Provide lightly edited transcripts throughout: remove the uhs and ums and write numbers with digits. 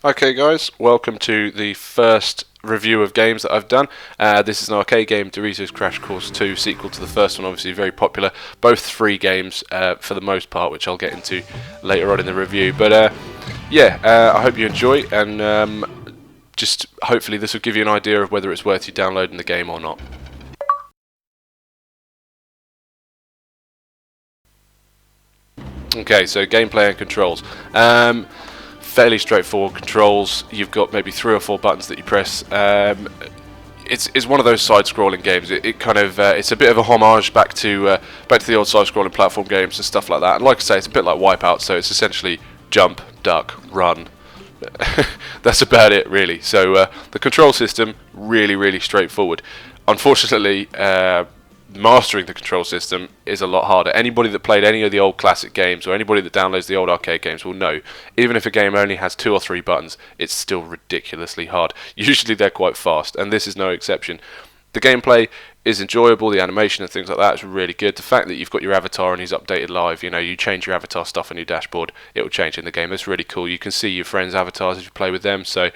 Okay guys, welcome to the first review of games that I've done. This is an arcade game, Doritos Crash Course 2, sequel to the first one, obviously very popular. Both free games for the most part, which I'll get into later on in the review. But I hope you enjoy, and just hopefully this will give you an idea of whether it's worth you downloading the game or not. Okay, so gameplay and controls. Fairly straightforward controls. You've got maybe 3 or 4 buttons that you press. It's one of those side-scrolling games. It's a bit of a homage back to the old side-scrolling platform games and stuff like that. And like I say, it's a bit like Wipeout. So it's essentially jump, duck, run. That's about it, really. So the control system really straightforward. Unfortunately, mastering the control system is a lot harder. Anybody that played any of the old classic games or anybody that downloads the old arcade games will know, even if a game only has 2 or 3 buttons, it's still ridiculously hard. Usually they're quite fast, and this is no exception. The gameplay is enjoyable, the animation and things like that is really good. The fact that you've got your avatar and he's updated live, you change your avatar stuff on your dashboard, it will change in the game. That's really cool. You can see your friends' avatars if you play with them. So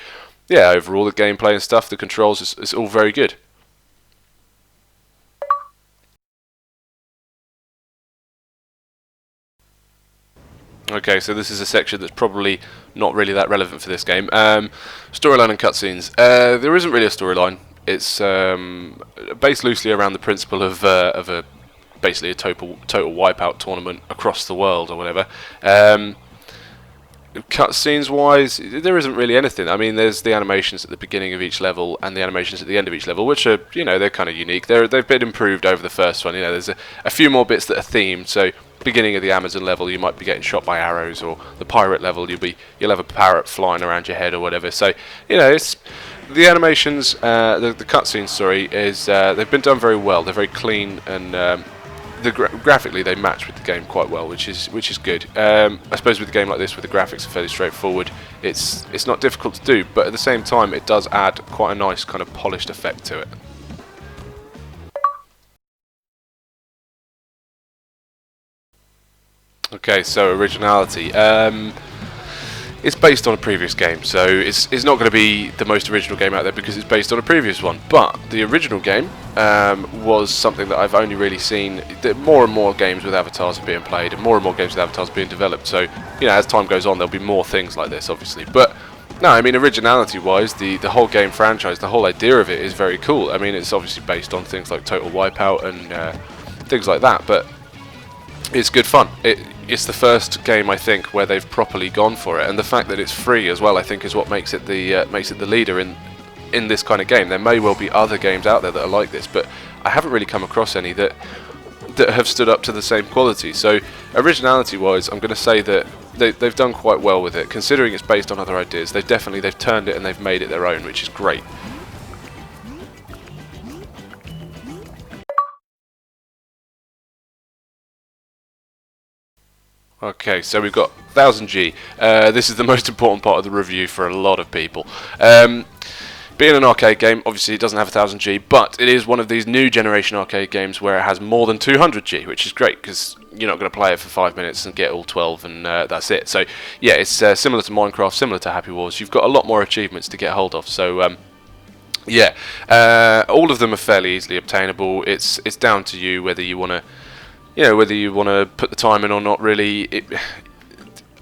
yeah, overall the gameplay and stuff, the controls, it's all very good. Okay, so this is a section that's probably not really that relevant for this game. Storyline and cutscenes. There isn't really a storyline. It's based loosely around the principle of basically a total wipeout tournament across the world or whatever. Cutscenes wise, there isn't really anything. I mean, there's the animations at the beginning of each level and the animations at the end of each level, which are, they're kind of unique. They've been improved over the first one. There's a few more bits that are themed. So, beginning of the Amazon level, you might be getting shot by arrows, or the pirate level, you'll have a parrot flying around your head or whatever. So, it's the animations, the cutscenes. Sorry, is they've been done very well. They're very clean and. Graphically they match with the game quite well, which is good. I suppose with a game like this, where the graphics are fairly straightforward, it's not difficult to do, but at the same time it does add quite a nice kind of polished effect to it. Okay, so originality. It's based on a previous game, so it's not going to be the most original game out there because it's based on a previous one. But the original game was something that I've only really seen. That more and more games with avatars are being played, and more games with avatars are being developed. So, as time goes on, there'll be more things like this, obviously. But no, I mean, originality-wise, the whole game franchise, the whole idea of it is very cool. I mean, it's obviously based on things like Total Wipeout and things like that, but it's good fun. It's the first game, I think, where they've properly gone for it, and the fact that it's free as well, I think, is what makes it the leader in this kind of game. There may well be other games out there that are like this, but I haven't really come across any that have stood up to the same quality. So, originality-wise, I'm going to say that they've done quite well with it, considering it's based on other ideas. They've turned it and they've made it their own, which is great. Okay, so we've got 1000G. This is the most important part of the review for a lot of people. Being an arcade game, obviously it doesn't have 1000G, but it is one of these new generation arcade games where it has more than 200G, which is great because you're not going to play it for 5 minutes and get all 12 and that's it. So yeah, it's similar to Minecraft, similar to Happy Wars. You've got a lot more achievements to get hold of. So all of them are fairly easily obtainable. It's down to you whether you want to. Whether you want to put the time in or not, really,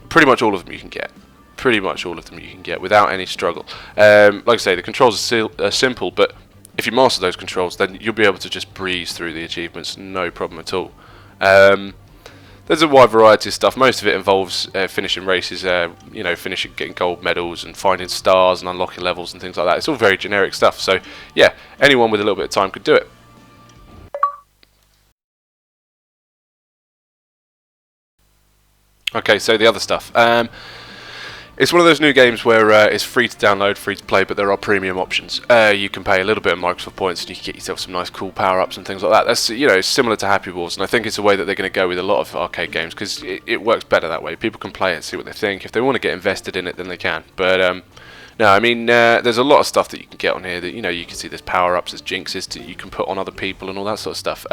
pretty much all of them you can get. Pretty much all of them you can get without any struggle. Like I say, the controls are simple, but if you master those controls, then you'll be able to just breeze through the achievements, no problem at all. There's a wide variety of stuff. Most of it involves finishing races, getting gold medals and finding stars and unlocking levels and things like that. It's all very generic stuff, so yeah, anyone with a little bit of time could do it. Okay, so the other stuff. It's one of those new games where it's free to download, free to play, but there are premium options. You can pay a little bit of Microsoft points and you can get yourself some nice cool power-ups and things like that. That's, it's similar to Happy Wars, and I think it's a way that they're going to go with a lot of arcade games because it works better that way. People can play it, see what they think. If they want to get invested in it, then they can. But no, I mean, there's a lot of stuff that you can get on here that, you can see there's power-ups, there's jinxes that you can put on other people and all that sort of stuff.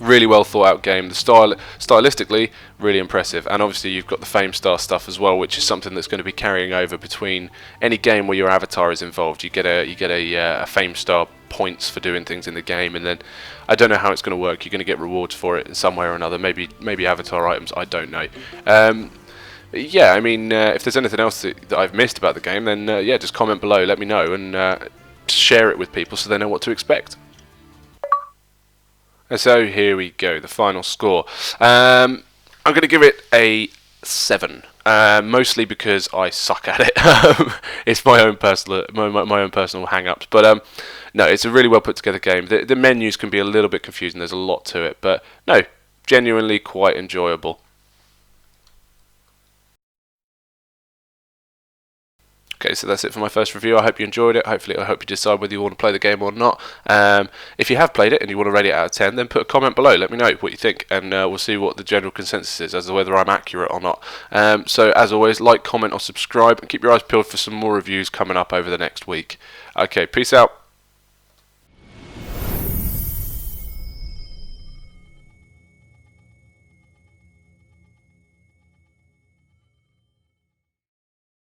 Really well thought out game. The style, stylistically, really impressive, and obviously you've got the Fame Star stuff as well, which is something that's going to be carrying over between any game where your avatar is involved. You get a Fame Star points for doing things in the game, and then I don't know how it's going to work. You're going to get rewards for it in some way or another. Maybe avatar items. I don't know. Yeah, I mean, if there's anything else that I've missed about the game, then yeah, just comment below, let me know, and share it with people so they know what to expect. And so here we go, the final score. I'm going to give it a 7, mostly because I suck at it. It's my own personal hang-ups, but no, it's a really well put together game. The menus can be a little bit confusing. There's a lot to it, but no, genuinely quite enjoyable. Okay, so that's it for my first review. I hope you enjoyed it. Hopefully, I hope you decide whether you want to play the game or not. If you have played it and you want to rate it out of 10, then put a comment below. Let me know what you think, and we'll see what the general consensus is as to whether I'm accurate or not. So, as always, like, comment, or subscribe, and keep your eyes peeled for some more reviews coming up over the next week. Okay, peace out.